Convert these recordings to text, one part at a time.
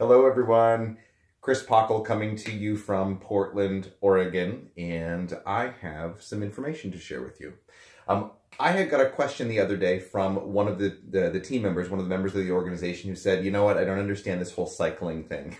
Hello everyone, Chris Pockle coming to you from Portland, Oregon, and I have some information to share with you. I had got a question the other day from one of the team members, one of the members of the organization who said, you know what, I don't understand this whole cycling thing.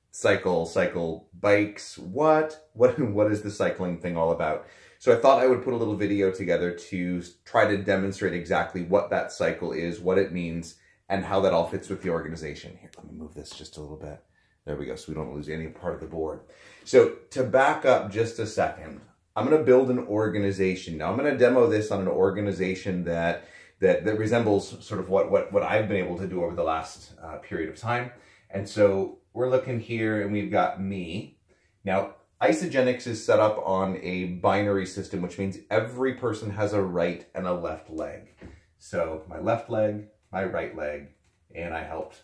cycle, bikes, what is the cycling thing all about? So I thought I would put a little video together to try to demonstrate exactly what that cycle is, what it means, and how that all fits with the organization. Here, let me move this just a little bit. There we go, so we don't lose any part of the board. So to back up just a second, I'm going to build an organization. Now I'm going to demo this on an organization that resembles sort of what I've been able to do over the last period of time. And so we're looking here and we've got me. Now Isagenix is set up on a binary system, which means every person has a right and a left leg. So my left leg, my right leg, and I helped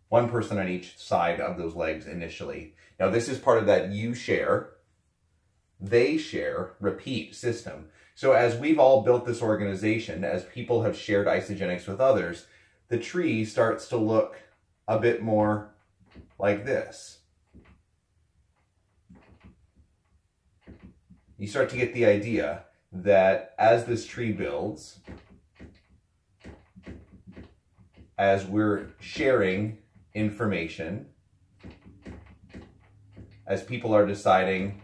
one person on each side of those legs initially. Now this is part of that you share, they share, repeat system. So as we've all built this organization, as people have shared Isagenix with others, the tree starts to look a bit more like this. You start to get the idea that as this tree builds, as we're sharing information, as people are deciding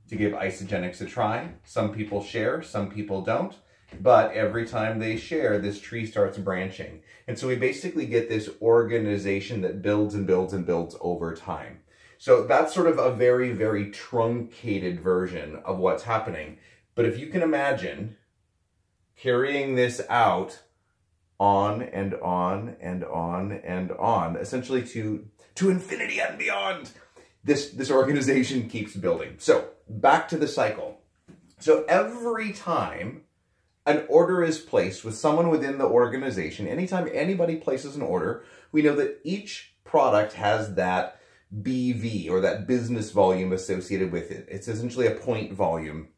to give Isagenix a try, some people share, some people don't, but every time they share, this tree starts branching. And so we basically get this organization that builds and builds and builds over time. So that's sort of a very, very truncated version of what's happening. But if you can imagine carrying this out on and on and on and on, essentially to infinity and beyond, this organization keeps building. So back to the cycle. So every time an order is placed with someone within the organization, anytime anybody places an order, we know that each product has that BV, or that business volume associated with it. It's essentially a point volume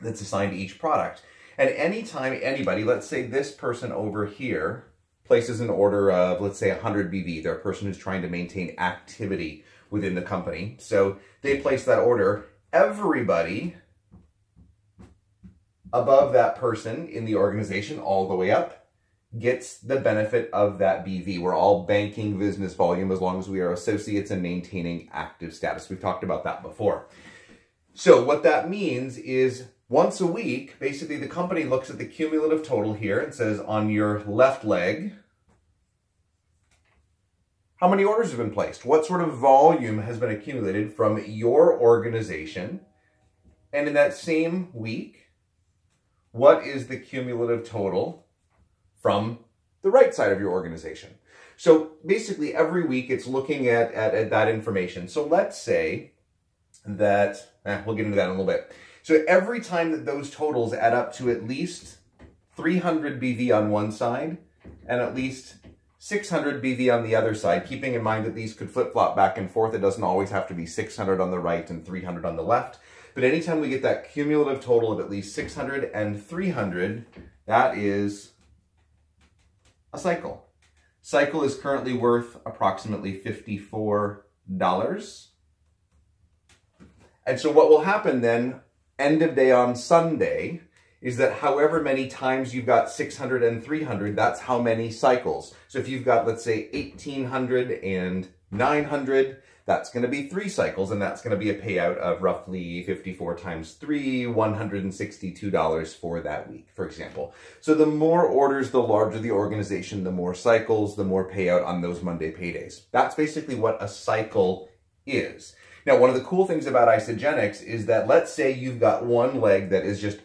that's assigned to each product. And anytime anybody, let's say this person over here, places an order of, let's say 100 BV, they're a person who's trying to maintain activity within the company. So they place that order. Everybody above that person in the organization, all the way up, gets the benefit of that BV. We're all banking business volume as long as we are associates and maintaining active status. We've talked about that before. So what that means is once a week, basically the company looks at the cumulative total here and says, on your left leg, how many orders have been placed? What sort of volume has been accumulated from your organization? And in that same week, what is the cumulative total from the right side of your organization? So basically every week it's looking at that information. So let's say that, we'll get into that in a little bit. So every time that those totals add up to at least 300 BV on one side and at least 600 BV on the other side, keeping in mind that these could flip-flop back and forth. It doesn't always have to be 600 on the right and 300 on the left. But anytime we get that cumulative total of at least 600 and 300, that is a cycle. Cycle is currently worth approximately $54. And so what will happen then, end of day on Sunday, is that however many times you've got 600 and 300, that's how many cycles. So if you've got, let's say, 1,800 and 900, that's going to be 3 cycles, and that's going to be a payout of roughly 54 times 3, $162 for that week, for example. So the more orders, the larger the organization, the more cycles, the more payout on those Monday paydays. That's basically what a cycle is. Now, one of the cool things about Isagenix is that let's say you've got one leg that is just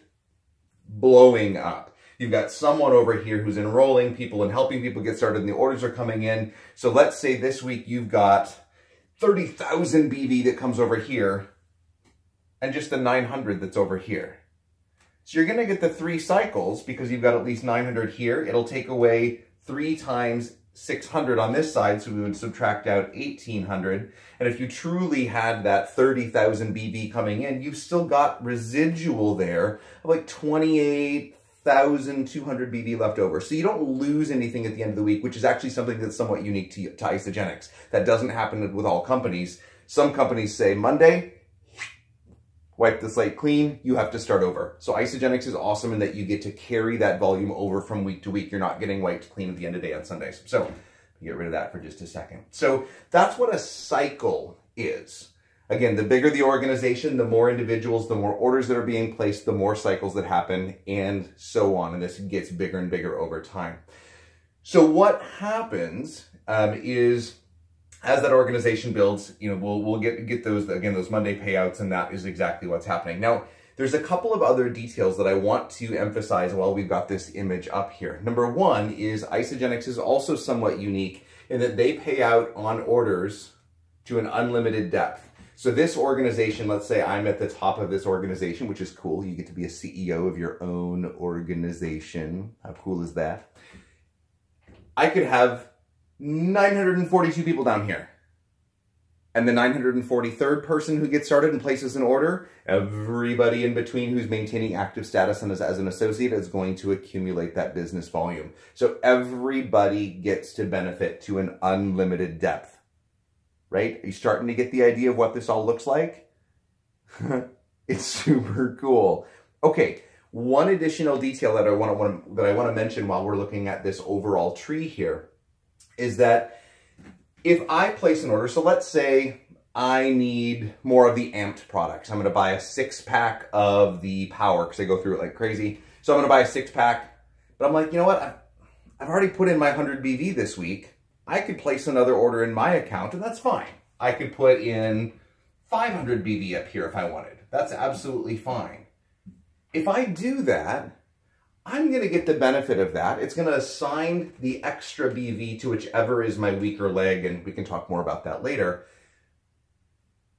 blowing up. You've got someone over here who's enrolling people and helping people get started, and the orders are coming in. So let's say this week you've got 30,000 BV that comes over here and just the 900 that's over here. So you're going to get the 3 cycles because you've got at least 900 here. It'll take away 3 times 600 on this side, so we would subtract out 1,800. And if you truly had that 30,000 BV coming in, you've still got residual there of like 28, 1,200 BV left over. So you don't lose anything at the end of the week, which is actually something that's somewhat unique to Isagenix. That doesn't happen with all companies. Some companies say Monday, wipe the slate clean, you have to start over. So Isagenix is awesome in that you get to carry that volume over from week to week. You're not getting wiped clean at the end of the day on Sundays. So get rid of that for just a second. So that's what a cycle is. Again, the bigger the organization, the more individuals, the more orders that are being placed, the more cycles that happen, and so on. And this gets bigger and bigger over time. So what happens is, as that organization builds, you know, we'll get those, again, those Monday payouts, and that is exactly what's happening. Now, there's a couple of other details that I want to emphasize while we've got this image up here. Number one is Isagenix is also somewhat unique in that they pay out on orders to an unlimited depth. So this organization, let's say I'm at the top of this organization, which is cool. You get to be a CEO of your own organization. How cool is that? I could have 942 people down here. And the 943rd person who gets started and places an order, everybody in between who's maintaining active status and as an associate is going to accumulate that business volume. So everybody gets to benefit to an unlimited depth. Right? Are you starting to get the idea of what this all looks like? It's super cool. Okay, one additional detail that I want to mention while we're looking at this overall tree here is that if I place an order, so let's say I need more of the amped products. I'm going to buy a 6-pack of the power because I go through it like crazy. So I'm going to buy a 6-pack, but I'm like, you know what? I've already put in my 100 BV this week. I could place another order in my account, and that's fine. I could put in 500 BV up here if I wanted. That's absolutely fine. If I do that, I'm going to get the benefit of that. It's going to assign the extra BV to whichever is my weaker leg, and we can talk more about that later.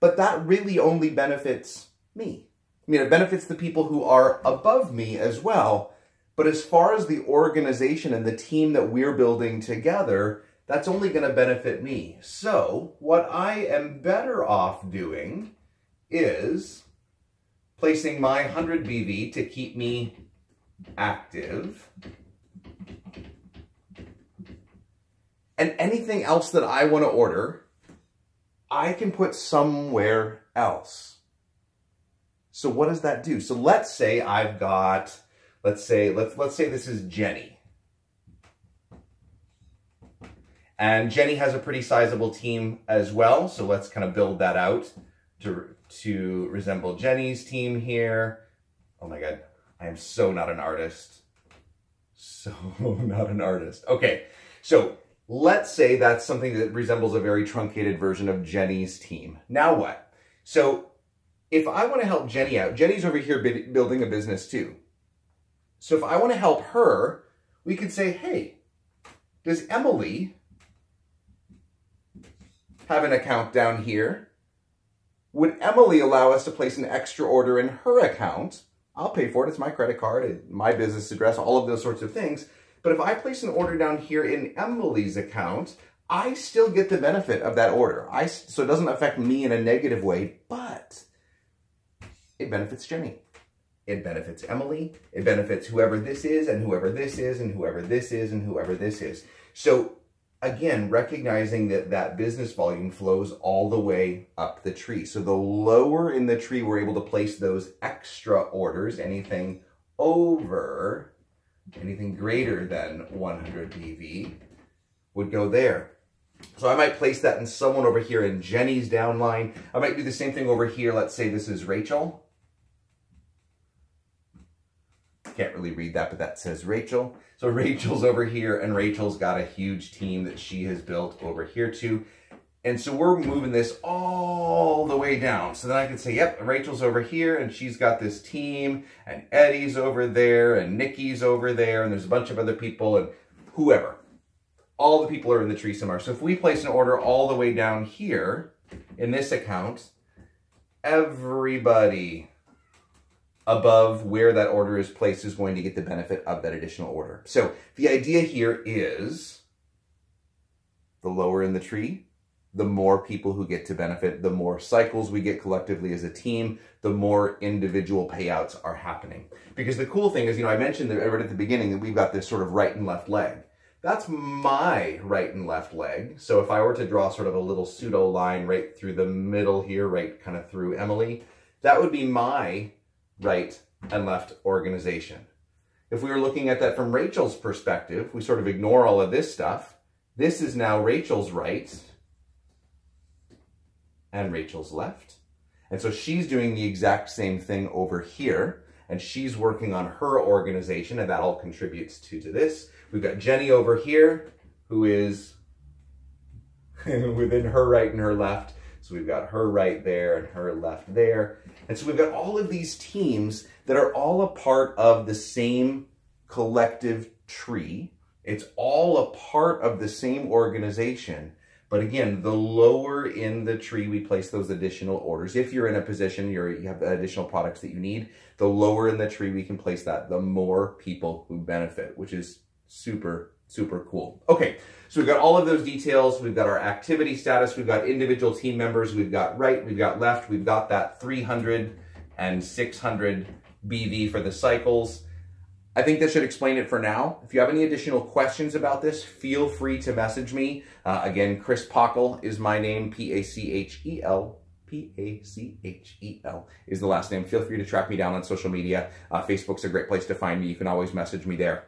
But that really only benefits me. I mean, it benefits the people who are above me as well. But as far as the organization and the team that we're building together, that's only going to benefit me. So what I am better off doing is placing my 100 BV to keep me active. And anything else that I want to order, I can put somewhere else. So what does that do? So let's say I've got, let's say this is Jenny. And Jenny has a pretty sizable team as well, so let's kind of build that out to resemble Jenny's team here. Oh my God, I am so not an artist. So not an artist. Okay, so let's say that's something that resembles a very truncated version of Jenny's team. Now what? So if I want to help Jenny out, Jenny's over here building a business too. So if I want to help her, we could say, hey, does Emily have an account down here? Would Emily allow us to place an extra order in her account? I'll pay for it. It's my credit card, my business address, all of those sorts of things. But if I place an order down here in Emily's account, I still get the benefit of that order. So it doesn't affect me in a negative way, but it benefits Jenny. It benefits Emily. It benefits whoever this is and whoever this is and whoever this is and whoever this is. So again, recognizing that that business volume flows all the way up the tree. So the lower in the tree we're able to place those extra orders, anything over, anything greater than 100 BV would go there. So I might place that in someone over here in Jenny's downline. I might do the same thing over here. Let's say this is Rachel. Can't really read that, but that says Rachel. So Rachel's over here, and Rachel's got a huge team that she has built over here too. And so we're moving this all the way down. So then I can say, yep, Rachel's over here, and she's got this team, and Eddie's over there, and Nikki's over there, and there's a bunch of other people, and whoever. All the people are in the tree somewhere. So if we place an order all the way down here in this account, everybody above where that order is placed is going to get the benefit of that additional order. So the idea here is the lower in the tree, the more people who get to benefit, the more cycles we get collectively as a team, the more individual payouts are happening. Because the cool thing is, you know, I mentioned that right at the beginning that we've got this sort of right and left leg. That's my right and left leg. So if I were to draw sort of a little pseudo line right through the middle here, right kind of through Emily, that would be my right and left organization. If we were looking at that from Rachel's perspective, we sort of ignore all of this stuff. This is now Rachel's right and Rachel's left. And so she's doing the exact same thing over here, and she's working on her organization, and that all contributes to this. We've got Jenny over here, who is within her right and her left. So we've got her right there and her left there. And so we've got all of these teams that are all a part of the same collective tree. It's all a part of the same organization. But again, the lower in the tree we place those additional orders. If you're in a position, you have additional products that you need, the lower in the tree we can place that, the more people who benefit, which is super, super cool. Okay, so we've got all of those details. We've got our activity status. We've got individual team members. We've got right, we've got left. We've got that 300 and 600 BV for the cycles. I think that should explain it for now. If you have any additional questions about this, feel free to message me. Again, Chris Packel is my name, P-A-C-H-E-L. P-A-C-H-E-L is the last name. Feel free to track me down on social media. Facebook's a great place to find me. You can always message me there.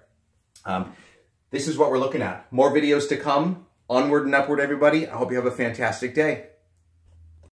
This is what we're looking at. More videos to come. Onward and upward, everybody. I hope you have a fantastic day.